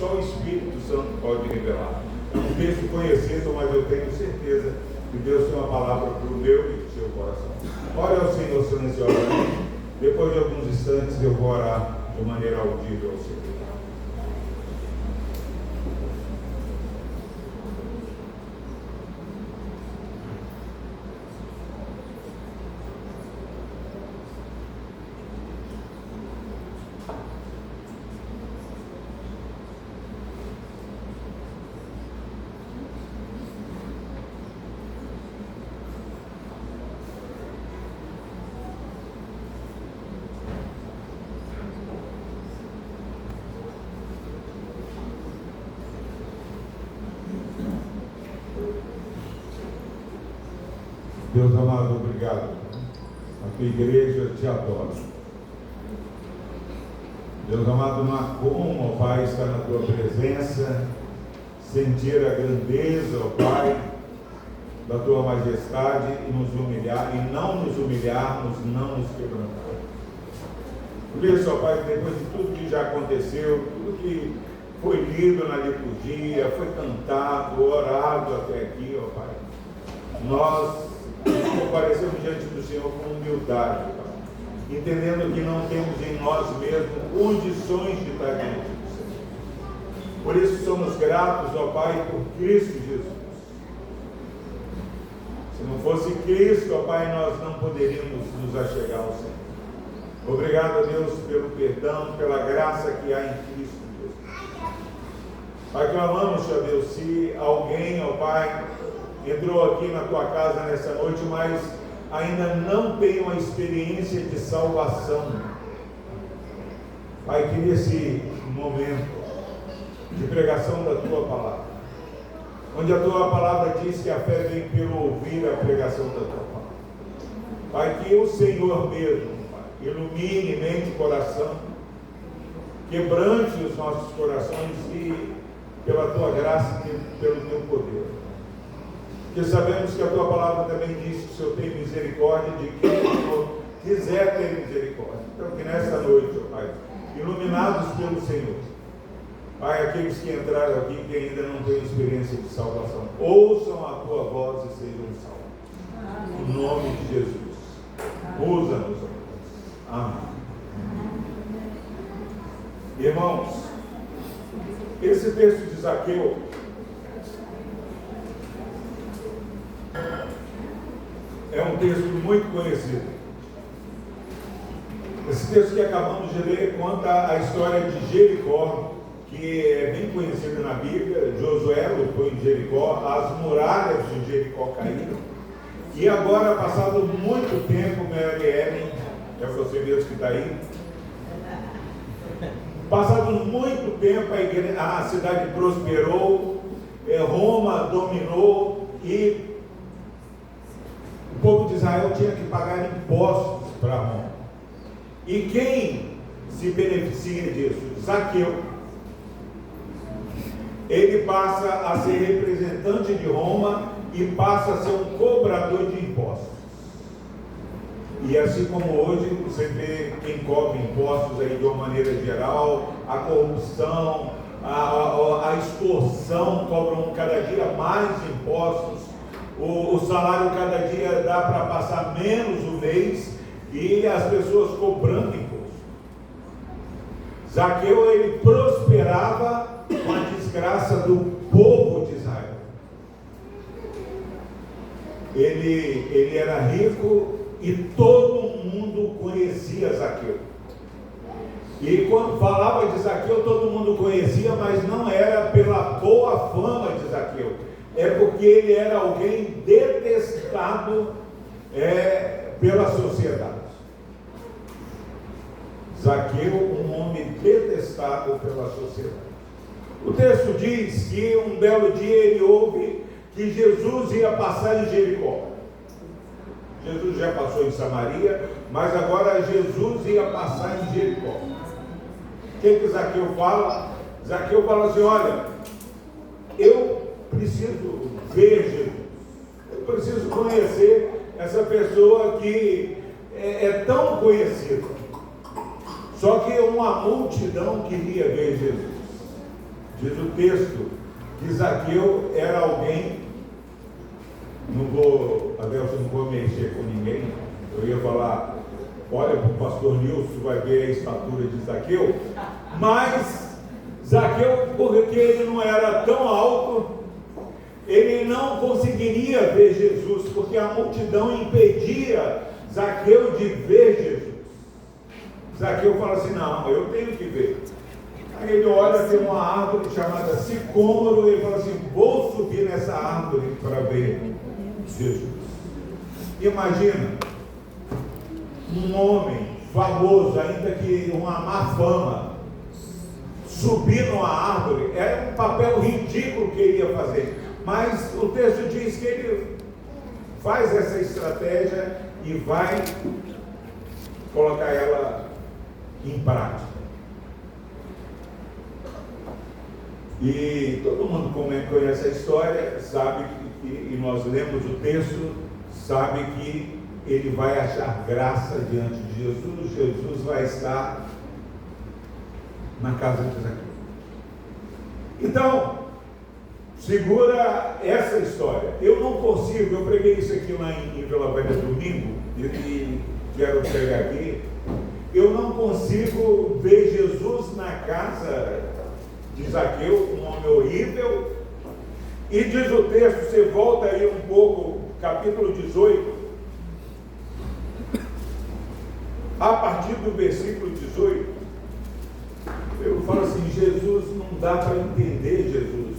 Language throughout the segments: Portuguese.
só o Espírito Santo pode revelar. É um texto conhecido, mas eu tenho certeza que Deus tem uma palavra para o meu e para o seu coração. Ore ao Senhor silenciosamente. Depois de alguns instantes eu vou orar de maneira audível ao Senhor. Deus amado, obrigado. A tua igreja te adora. Deus amado, não há como, ó Pai, estar na tua presença, sentir a grandeza, ó Pai, da tua majestade e nos humilhar, e não nos humilharmos, não nos quebrantar. Por isso, ó Pai, depois de tudo que já aconteceu, tudo que foi lido na liturgia, foi cantado, orado até aqui, ó Pai, nós comparecemos diante do Senhor com humildade, Pai, entendendo que não temos em nós mesmos condições de estar diante do Senhor. Por isso somos gratos, ó Pai, por Cristo Jesus. Se não fosse Cristo, ó Pai, nós não poderíamos nos achegar ao Senhor. Obrigado a Deus pelo perdão, pela graça que há em Cristo Jesus. Pai, clamamos, ó Deus, se alguém, ó Pai, entrou aqui na tua casa nessa noite, mas ainda não tem uma experiência de salvação, Pai, que nesse momento de pregação da tua palavra, onde a tua palavra diz que a fé vem pelo ouvir a pregação da tua palavra, Pai, que o Senhor mesmo, Pai, ilumine mente e coração, quebrante os nossos corações e pela tua graça e pelo teu poder. Porque sabemos que a tua palavra também diz que o Senhor tem misericórdia de quem o Senhor quiser ter misericórdia. Então que nesta noite, ó Pai, iluminados pelo Senhor, Pai, aqueles que entraram aqui que ainda não têm experiência de salvação, ouçam a tua voz e sejam salvos. Em nome de Jesus. Usa-nos, ó Deus. Amém. Irmãos, esse texto de Zaqueu é um texto muito conhecido. Esse texto que acabamos de ler conta a história de Jericó, que é bem conhecida na Bíblia. Josué lutou em Jericó, as muralhas de Jericó caíram. E agora, passado muito tempo, Mary Ellen, é você mesmo que está aí, passado muito tempo a cidade prosperou, Roma dominou e o povo de Israel tinha que pagar impostos para Roma. E quem se beneficia disso? Zaqueu. Ele passa a ser representante de Roma e passa a ser um cobrador de impostos. E assim como hoje você vê quem cobra impostos aí de uma maneira geral, a corrupção, a extorsão, cobram cada dia mais impostos, o salário cada dia dá para passar menos o mês e as pessoas cobrando imposto. Zaqueu, ele prosperava com a desgraça do povo de Israel. Ele era rico e todo mundo conhecia Zaqueu. E quando falava de Zaqueu, todo mundo conhecia, mas não era pela boa fama de Zaqueu. É porque ele era alguém detestado pela sociedade. Zaqueu, um homem detestado pela sociedade. O texto diz que um belo dia ele ouve que Jesus ia passar em Jericó. Jesus já passou em Samaria, mas agora Jesus ia passar em Jericó. O que Zaqueu fala? Zaqueu fala assim: olha, eu preciso ver Jesus, eu preciso conhecer essa pessoa que é tão conhecida. Só que uma multidão queria ver Jesus. Diz o texto que Zaqueu era alguém, não vou mexer com ninguém, eu ia falar, olha para o pastor Nilson, vai ver a estatura de Zaqueu, mas Zaqueu, porque ele não era tão alto, ele não conseguiria ver Jesus, porque a multidão impedia Zaqueu de ver Jesus. Zaqueu fala assim, não, eu tenho que ver. Aí ele olha, tem uma árvore chamada sicômoro, e ele fala assim, vou subir nessa árvore para ver Jesus. Imagina, um homem famoso, ainda que uma má fama, subir numa árvore, era um papel ridículo que ele ia fazer. Mas o texto diz que ele faz essa estratégia e vai colocar ela em prática. E todo mundo conhece a história, sabe que, e nós lemos o texto, sabe que ele vai achar graça diante de Jesus, Jesus vai estar na casa de Zaqueu. Então, segura essa história. Eu não consigo, eu preguei isso aqui lá em Vila Velha domingo, e quero pregar aqui, eu não consigo ver Jesus na casa de Zaqueu, um homem horrível, e diz o texto, você volta aí um pouco, capítulo 18, a partir do versículo 18, eu falo assim, Jesus, não dá para entender Jesus.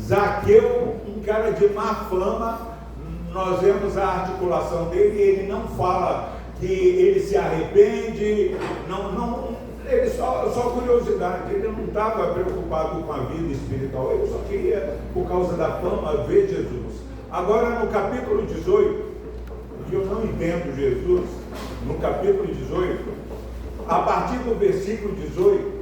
Zaqueu, um cara de má fama, nós vemos a articulação dele, e ele não fala que ele se arrepende, ele só curiosidade, ele não estava preocupado com a vida espiritual, ele só queria, por causa da fama, ver Jesus. Agora no capítulo 18, que eu não entendo Jesus, no capítulo 18, a partir do versículo 18,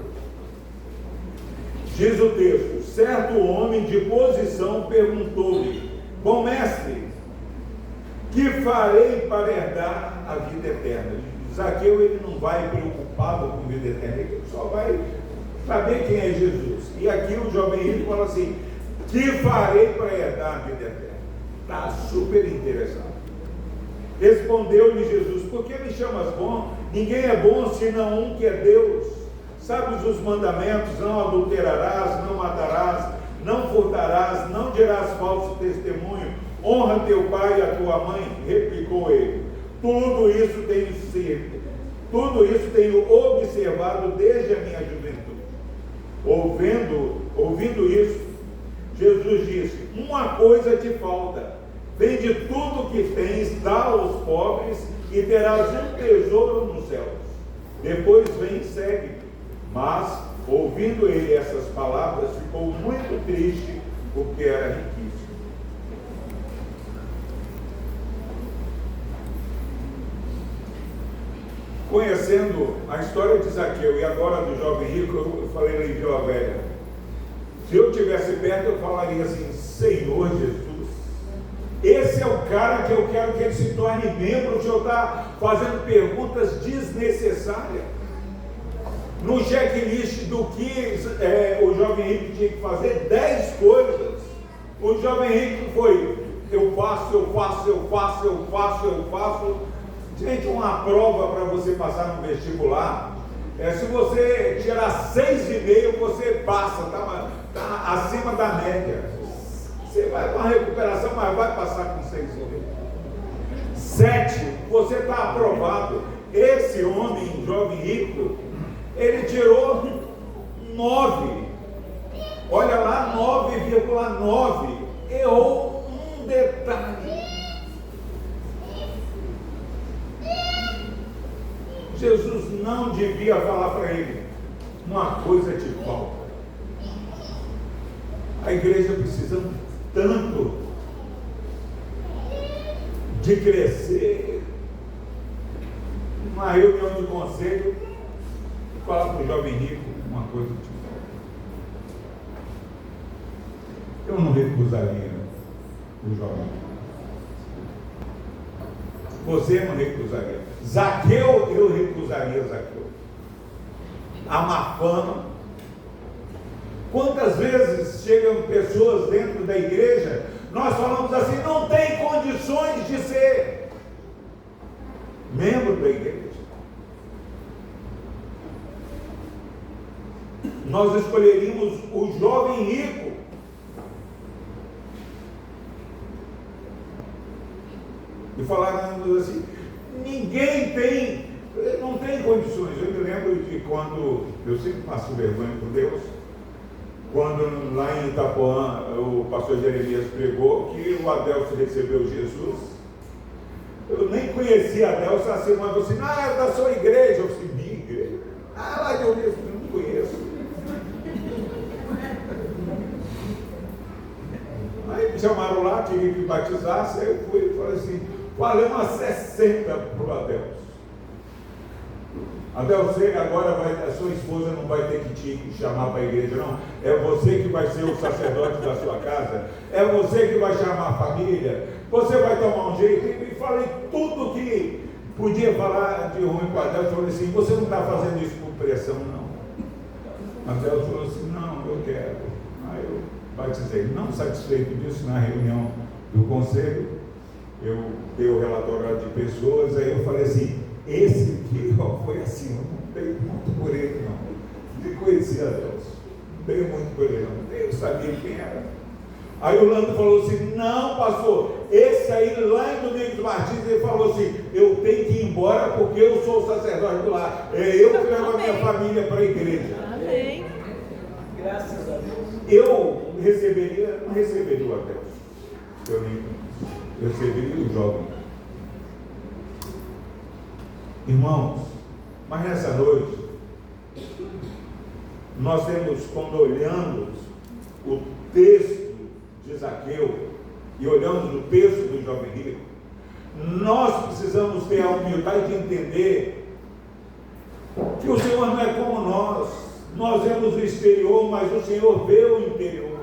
diz o texto, certo homem de posição perguntou-lhe, bom mestre, que farei para herdar a vida eterna? Zaqueu, ele não vai preocupado com vida eterna, ele só vai saber quem é Jesus. E aqui o jovem rico fala assim, que farei para herdar a vida eterna? Está super interessado. Respondeu-lhe Jesus, por que me chamas bom? Ninguém é bom senão um que é Deus. Sabes os mandamentos, não adulterarás, não matarás, não furtarás, não dirás falso testemunho, honra teu pai e a tua mãe, replicou ele. Tudo isso tenho observado desde a minha juventude. Ouvindo isso, Jesus disse, uma coisa te falta, vende tudo que tens, dá aos pobres e terás um tesouro nos céus. Depois vem e segue-me. Mas, ouvindo ele essas palavras, ficou muito triste, porque era riquíssimo. Conhecendo a história de Zaqueu e agora do jovem rico, eu falei lá em Vila Velha, se eu estivesse perto, eu falaria assim, Senhor Jesus, esse é o cara que eu quero que ele se torne membro. O senhor está fazendo perguntas desnecessárias. No checklist do que o jovem rico tinha que fazer, 10 coisas. O jovem rico foi, eu faço. Gente, uma prova para você passar no vestibular, se você tirar 6,5, você passa, está acima da média. Você vai com uma recuperação, mas vai passar com 6,5. 7, você está aprovado. Esse homem, jovem rico, ele tirou 9. Olha lá, 9,9. Errou um detalhe. Jesus não devia falar para ele, uma coisa te falta. A igreja precisa tanto de crescer. Numa reunião de conselho, falar para o jovem rico, uma coisa te falta. Eu não recusaria o jovem rico. Você não recusaria. Zaqueu, eu recusaria Zaqueu. A má fama, Quantas vezes chegam pessoas dentro da igreja, nós falamos assim, não tem condições de ser membro da igreja. Nós escolheríamos o jovem rico. E falaram assim, não tem condições. Eu me lembro de quando, eu sempre passo vergonha por Deus, quando lá em Itapuã o pastor Jeremias pregou que o Adelso recebeu Jesus. Eu nem conhecia Adelso, assim, mas assim, é da sua igreja. Eu disse, minha igreja? Lá de onde eu não conheço. Aí me chamaram lá, tive que batizar, aí eu fui e falei assim, falei umas 60 para o Adelso. Adelso, agora a sua esposa não vai ter que te chamar para a igreja, não. É você que vai ser o sacerdote da sua casa, é você que vai chamar a família, você vai tomar um jeito. E falei tudo que podia falar de ruim para Adelso. Falei assim, você não está fazendo isso por pressão, não. Adelso falou assim, não, eu quero. Aí eu batizei. Não satisfeito disso, na reunião do conselho, eu dei o relatório de pessoas, aí eu falei assim, esse aqui foi assim, eu não dei muito por ele não, nem conhecia Deus, não dei muito por ele não, nem sabia quem era. Aí o Lando falou assim, não pastor, esse aí lá em Domingos Martins, ele falou assim, eu tenho que ir embora porque eu sou o sacerdote do lar, eu que levo a minha família para a igreja. Amém. Graças a Deus. Eu não receberia o Adelso, eu receberia o jovem. Irmãos, mas nessa noite, nós temos, quando olhamos o texto de Zaqueu e olhamos o texto do jovem rico, nós precisamos ter a humildade de entender que o Senhor não é como nós vemos o exterior, mas o Senhor vê o interior.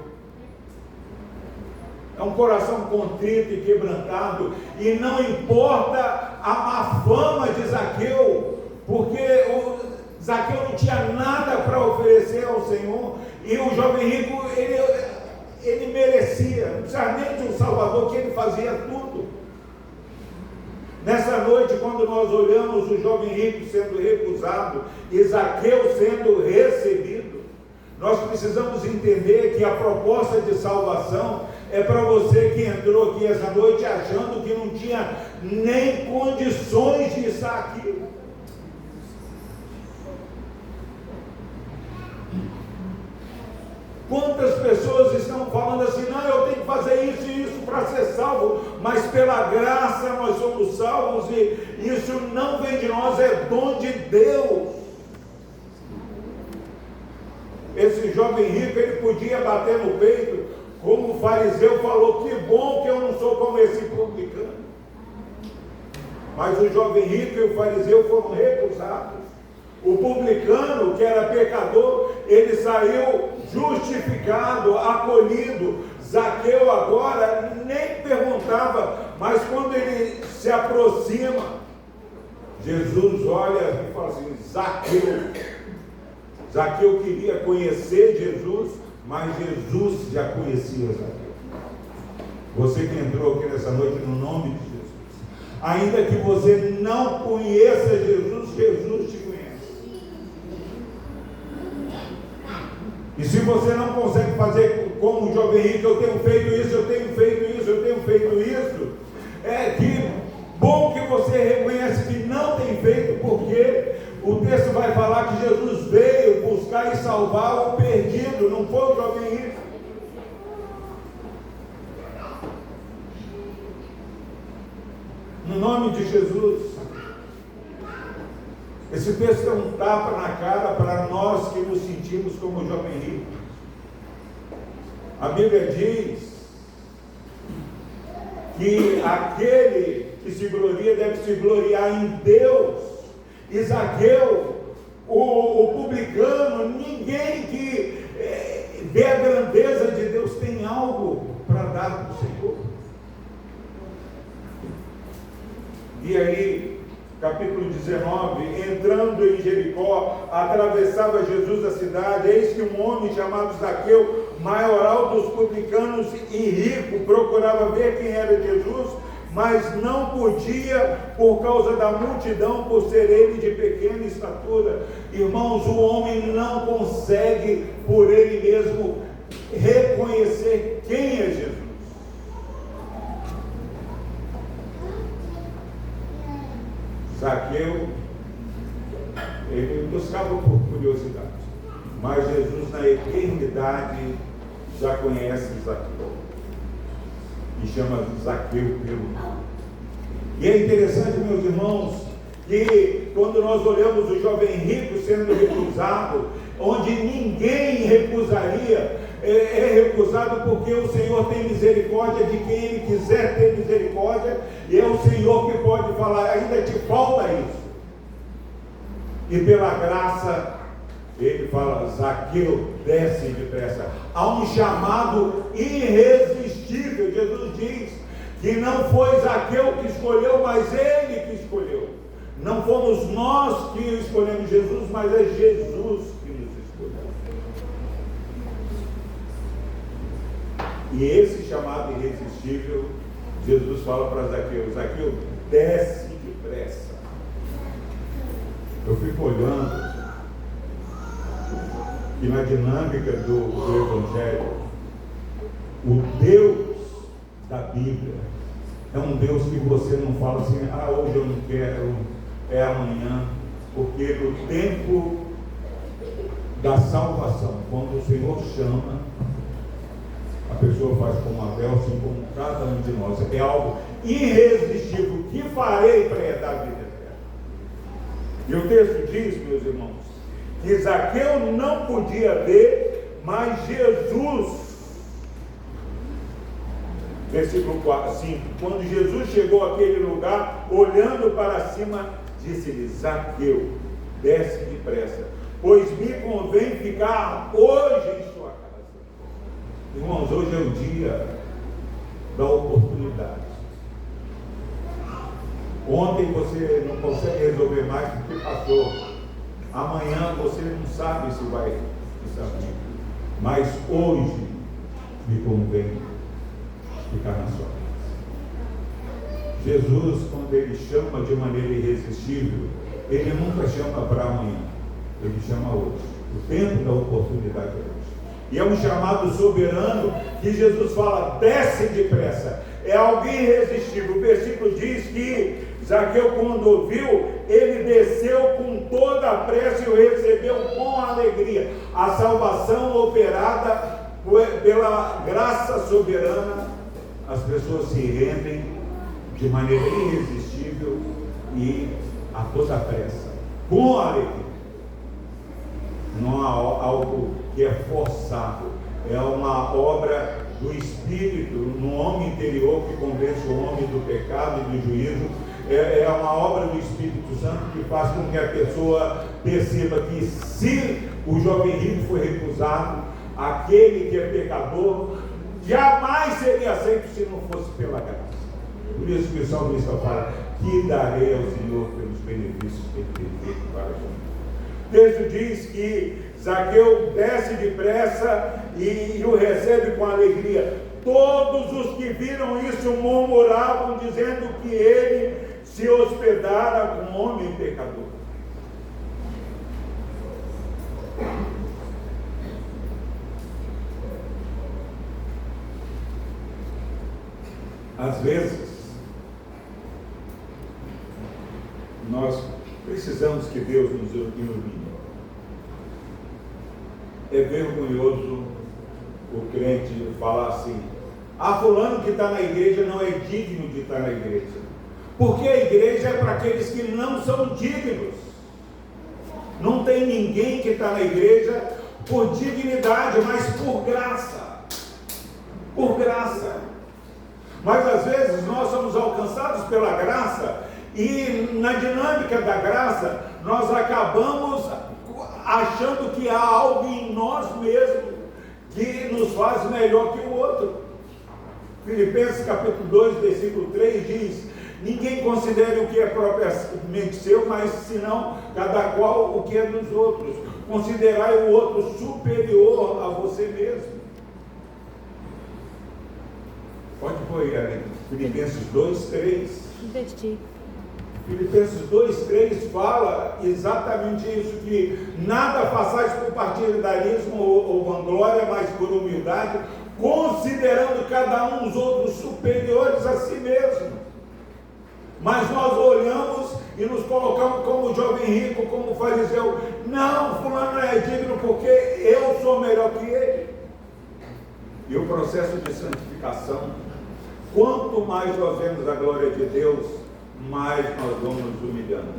É um coração contrito e quebrantado, e não importa a má fama de Zaqueu, porque Zaqueu não tinha nada para oferecer ao Senhor, e o jovem rico, ele merecia, não precisava nem de um Salvador, que ele fazia tudo. Nessa noite, quando nós olhamos o jovem rico sendo recusado e Zaqueu sendo recebido, nós precisamos entender que a proposta de salvação é para você que entrou aqui essa noite achando que não tinha nem condições de estar aqui. Quantas pessoas estão falando assim, não, eu tenho que fazer isso e isso para ser salvo, mas pela graça nós somos salvos e isso não vem de nós, é dom de Deus. Esse jovem rico, ele podia bater no peito, como o fariseu falou, que bom que eu não sou como esse publicano. Mas o jovem rico e o fariseu foram recusados. O publicano, que era pecador, ele saiu justificado, acolhido. Zaqueu agora nem perguntava, mas quando ele se aproxima, Jesus olha e fala assim, Zaqueu queria conhecer Jesus, mas Jesus já conhecia Zaqueu. Você que entrou aqui nessa noite no nome de Jesus, ainda que você não conheça Jesus, Jesus te conhece. E se você não consegue fazer como o jovem rico, eu tenho feito isso, eu tenho feito isso, eu tenho feito isso, que bom que você reconhece que não tem feito, porque o texto vai falar que Jesus veio buscar e salvar o perdido, não foi o jovem rico. No nome de Jesus. Esse texto é um tapa na cara para nós que nos sentimos como o jovem rico. A Bíblia diz que aquele que se gloria deve se gloriar em Deus. E Zaqueu, o publicano, ninguém que vê a grandeza de Deus tem algo para dar para o Senhor. E aí capítulo 19, entrando em Jericó, atravessava Jesus a cidade, eis que um homem chamado Zaqueu, maioral dos publicanos e rico, procurava ver quem era Jesus, mas não podia por causa da multidão, por ser ele de pequena estatura. Irmãos, o homem não consegue por ele mesmo reconhecer quem é Jesus. Zaqueu, ele buscava por curiosidade, mas Jesus na eternidade já conhece Zaqueu e chama Zaqueu pelo nome. E é interessante, meus irmãos, que quando nós olhamos o jovem rico sendo recusado, onde ninguém recusaria, é recusado porque o Senhor tem misericórdia de quem Ele quiser ter misericórdia, e é o Senhor que pode falar, ainda te falta isso. E pela graça, Ele fala, Zaqueu, desce depressa. Há um chamado irresistível. Jesus diz que não foi Zaqueu que escolheu, mas Ele que escolheu. Não fomos nós que escolhemos Jesus, mas é Jesus que nos escolheu. E esse chamado irresistível, Jesus fala para Zaqueu, Zaqueu, desce depressa. Eu fico olhando, e na dinâmica do Evangelho, o Deus da Bíblia é um Deus que você não fala assim, hoje eu não quero, é amanhã, porque no tempo da salvação, quando o Senhor chama, a pessoa faz como Abel, assim como cada um de nós. É algo irresistível. O que farei para herdar a vida eterna? E o texto diz, meus irmãos, que Zaqueu não podia ver, mas Jesus, versículo 5, quando Jesus chegou àquele lugar, olhando para cima, disse-lhe, Zaqueu, desce depressa, pois me convém ficar hoje em sua casa. Irmãos, hoje é o dia da oportunidade. Ontem você não consegue resolver mais porque passou. Amanhã você não sabe se vai saber. Mas hoje me convém ficar na sua casa. Jesus, quando Ele chama de maneira irresistível, Ele nunca chama para amanhã. Ele chama hoje. O tempo da oportunidade é hoje. E é um chamado soberano que Jesus fala, desce depressa. É alguém irresistível. O versículo diz que Zaqueu, quando ouviu, ele desceu com toda a pressa e o recebeu com alegria. A salvação operada pela graça soberana, as pessoas se rendem de maneira irresistível e a toda pressa, com alegria. Não há algo que é forçado, é uma obra do Espírito, no homem interior que convence o homem do pecado e do juízo. É uma obra do Espírito Santo que faz com que a pessoa perceba que se o jovem rico foi recusado, aquele que é pecador jamais seria aceito se não fosse pela graça. Por isso que o salmista fala, que darei ao Senhor pelos benefícios que Ele tem feito para nós. O texto diz que Zaqueu desce depressa e o recebe com alegria. Todos os que viram isso murmuravam, dizendo que ele se hospedara com um homem pecador. Às vezes, nós precisamos que Deus nos ilumine. É vergonhoso o crente falar assim, fulano que está na igreja não é digno de estar na igreja. Porque a igreja é para aqueles que não são dignos. Não tem ninguém que está na igreja por dignidade, mas por graça. Por graça. Mas às vezes nós somos alcançados pela graça e na dinâmica da graça nós acabamos achando que há algo em nós mesmos que nos faz melhor que o outro. Filipenses capítulo 2, versículo 3 diz Ninguém considere o que é propriamente seu, mas senão cada qual o que é dos outros. Considerai o outro superior a você mesmo. Pode pôr aí, Filipenses 2:3. Investir. Filipenses 2:3 fala exatamente isso, que nada façais por partidarismo ou vanglória, mas por humildade, considerando cada um os outros superiores a si mesmo. Mas nós olhamos e nos colocamos como jovem rico, como fariseu. Não, fulano não é digno porque eu sou melhor que ele. E o processo de santificação, quanto mais nós vemos a glória de Deus, mais nós vamos nos humilhando.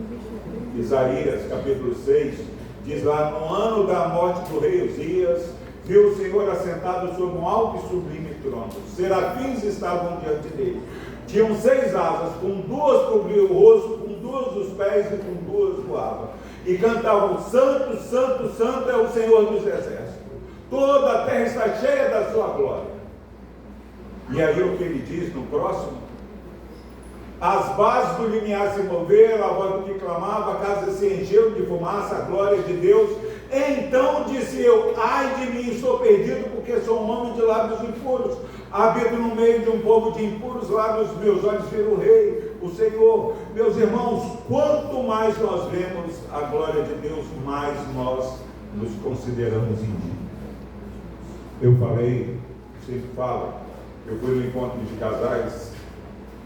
Isaías capítulo 6 diz lá: no ano da morte do rei Uzias, viu o Senhor assentado sobre um alto e sublime trono. Serafins estavam diante dele. Tinham 6 asas, com 2 cobriam o rosto, com 2 os pés e com 2 voavam. E cantavam: santo, santo, santo é o Senhor dos exércitos. Toda a terra está cheia da sua glória. E aí o que ele diz no próximo? As bases do limiar se moveram, a voz do que clamava, a casa se encheu de fumaça, a glória de Deus. Então disse eu: ai de mim, estou perdido, porque sou um homem de lábios impuros. Habito no meio de um povo de impuros lábios, meus olhos viram o Rei, o Senhor. Meus irmãos, quanto mais nós vemos a glória de Deus, mais nós nos consideramos indignos. Eu falei, sempre falo, eu fui no encontro de casais,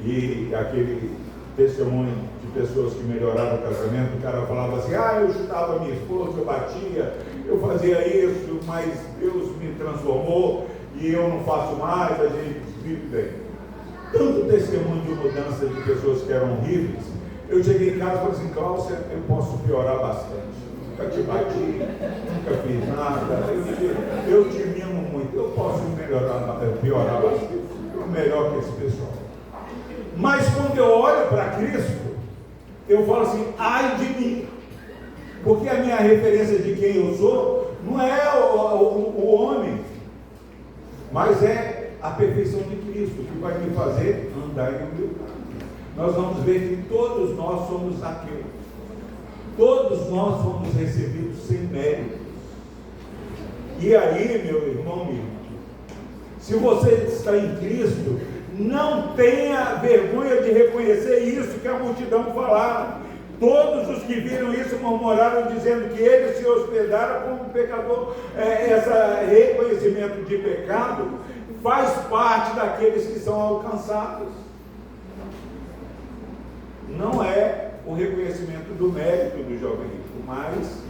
e aquele testemunho de pessoas que melhoraram o casamento, o cara falava assim: eu chutava minha esposa, eu batia, eu fazia isso, mas Deus me transformou e eu não faço mais, a gente vive bem. Tanto testemunho de mudança de pessoas que eram horríveis. Eu cheguei em casa e falei assim: Cláudia, eu posso piorar bastante. Nunca te bati, nunca fiz nada, eu te mimo muito, eu posso piorar bastante, eu melhor que esse pessoal. Mas quando eu olho para Cristo, eu falo assim: ai de mim, porque a minha referência de quem eu sou não é o homem, mas é a perfeição de Cristo, que vai me fazer andar em humildade. Nós vamos ver que todos nós somos aqueles, todos nós fomos recebidos sem méritos. E aí, meu irmão, se você está em Cristo, não tenha vergonha de reconhecer isso que a multidão falava. Todos os que viram isso murmuraram, dizendo que ele se hospedara como pecador. Esse reconhecimento de pecado faz parte daqueles que são alcançados. Não é o reconhecimento do mérito do jovem rico, mas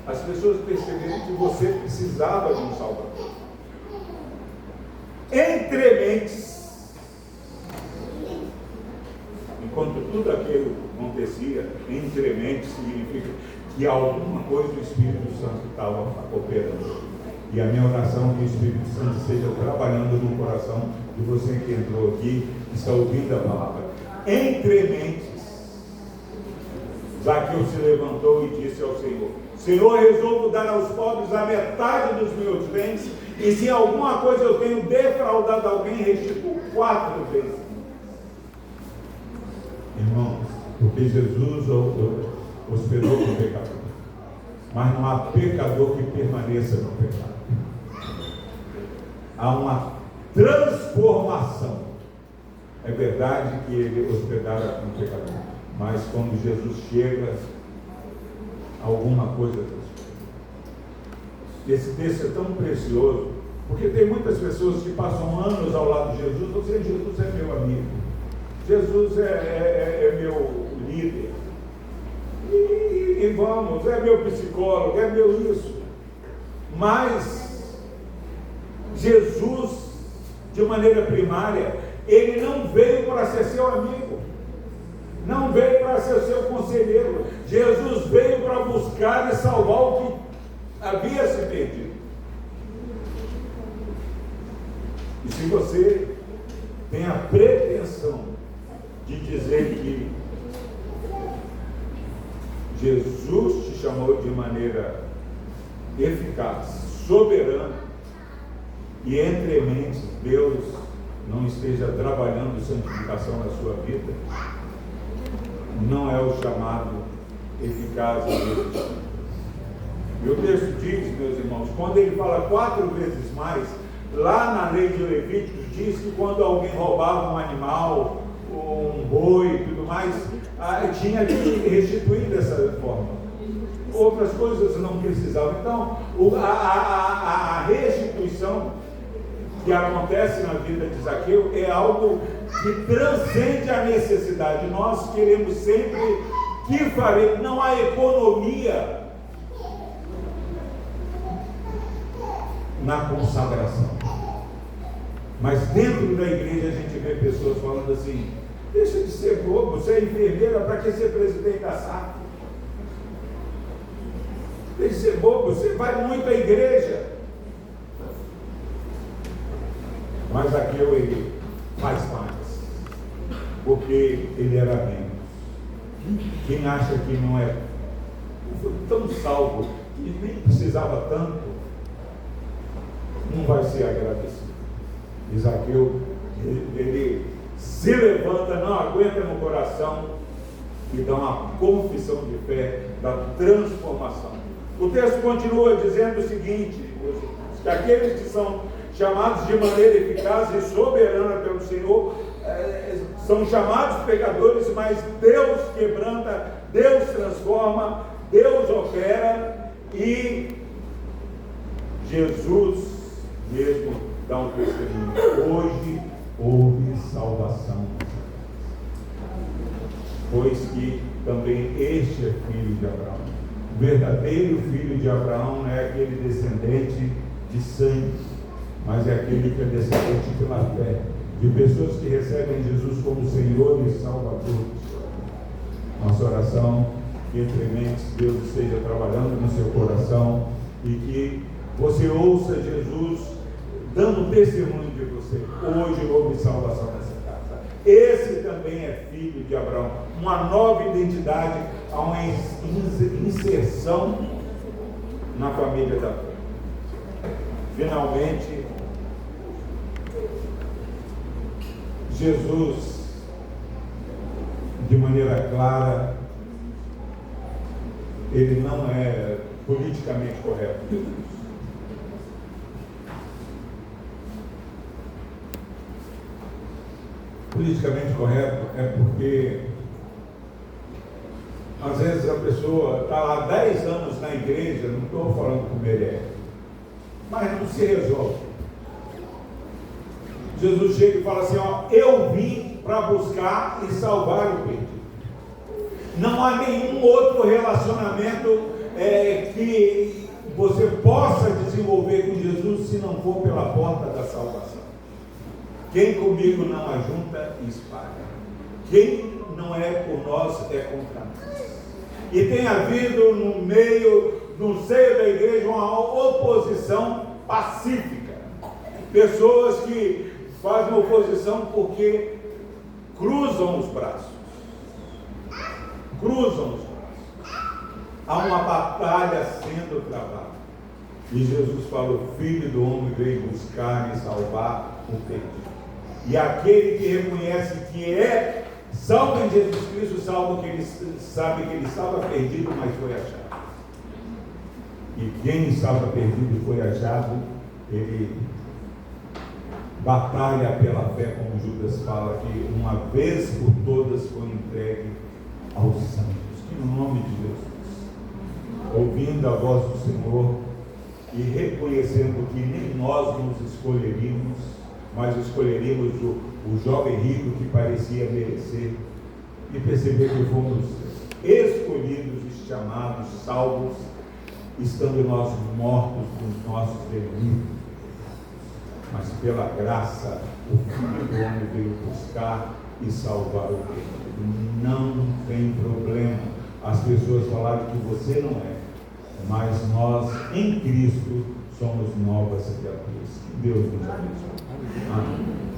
as pessoas perceberam que você precisava de um Salvador. Entre mentes, enquanto tudo aquilo acontecia, entre mentes significa que alguma coisa o Espírito Santo estava operando. E a minha oração é que o Espírito Santo esteja trabalhando no coração de você que entrou aqui, que está ouvindo a palavra. Entre mentes, Zaqueu se levantou e disse ao Senhor: Senhor, resolvo dar aos pobres a metade dos meus bens, e se alguma coisa eu tenho defraudado alguém, restituo 4 vezes. Irmãos, porque Jesus hospedou o pecador, mas não há pecador que permaneça no pecado. Há uma transformação. É verdade que ele hospedara um pecador, mas quando Jesus chega, alguma coisa transforma. Esse texto é tão precioso, porque tem muitas pessoas que passam anos ao lado de Jesus. Ou seja, Jesus é meu amigo, Jesus é meu líder, e vamos, é meu psicólogo, é meu isso. Mas Jesus, de maneira primária, ele não veio para ser seu amigo, não veio para ser seu conselheiro. Jesus veio para buscar e salvar o que havia se perdido. E se você tem a pretensão de dizer que Jesus te chamou de maneira eficaz, soberana, e entre mentes Deus não esteja trabalhando santificação na sua vida, não é o chamado eficaz a Deus. E o texto diz, meus irmãos, quando ele fala 4 vezes mais, lá na lei de Levítico diz que quando alguém roubava um animal, um boi e tudo mais, tinha que restituir dessa forma. Outras coisas não precisavam. Então, a restituição que acontece na vida de Zaqueu é algo que transcende a necessidade. Nós queremos sempre que faremos, não há economia na consagração. Mas dentro da igreja a gente vê pessoas falando assim: deixa de ser bobo, você é enfermeira, para que ser presidente da SAF? Deixa de ser bobo, você vai muito à igreja. Mas Zaqueu ele faz mais, porque ele era menos. Quem acha que não é, foi tão salvo que nem precisava tanto, não vai ser agradecido. E Zaqueu, ele se levanta, não aguenta no coração e dá uma confissão de fé da transformação. O texto continua dizendo o seguinte: que aqueles que são chamados de maneira eficaz e soberana pelo Senhor são chamados pecadores, mas Deus quebranta, Deus transforma, Deus opera, e Jesus mesmo dá um testemunho: hoje houve salvação, pois que também este é filho de Abraão. O verdadeiro filho de Abraão não é aquele descendente de sangue, mas é aquele que é descendente pela fé, de pessoas que recebem Jesus como Senhor e Salvador. Nossa oração, que entre mentes Deus esteja trabalhando no seu coração e que você ouça Jesus dando testemunho de você: hoje houve salvação nessa casa. Esse também é filho de Abraão. Uma nova identidade, uma inserção na família da fé. Finalmente, Jesus, de maneira clara, ele não é politicamente correto. Politicamente correto é porque às vezes a pessoa está lá 10 anos na igreja, não estou falando como ele é, mas não se resolve. Jesus chega e fala assim: ó, eu vim para buscar e salvar o perdido. Não há nenhum outro relacionamento que você possa desenvolver com Jesus se não for pela porta da salvação. Quem comigo não ajunta, espalha. Quem não é por nós é contra nós. E tem havido no seio da igreja, uma oposição pacífica. Pessoas que fazem oposição porque cruzam os braços. Cruzam os braços. Há uma batalha sendo travada. E Jesus falou: o Filho do Homem veio buscar e salvar o perdido. E aquele que reconhece que é salvo em Jesus Cristo, salvo que ele sabe que ele estava perdido, mas foi achado. E quem estava perdido e foi achado, ele batalha pela fé, como Judas fala, que uma vez por todas foi entregue aos santos. Que no nome de Jesus, ouvindo a voz do Senhor e reconhecendo que nem nós nos escolheríamos, mas escolheríamos o jovem rico que parecia merecer, e perceber que fomos escolhidos e chamados, salvos, estando nós mortos nos nossos delitos. Mas pela graça, o Filho do Homem veio buscar e salvar o perdido. Não tem problema as pessoas falarem que você não é, mas nós em Cristo somos novas criaturas. Que Deus nos abençoe. Amém.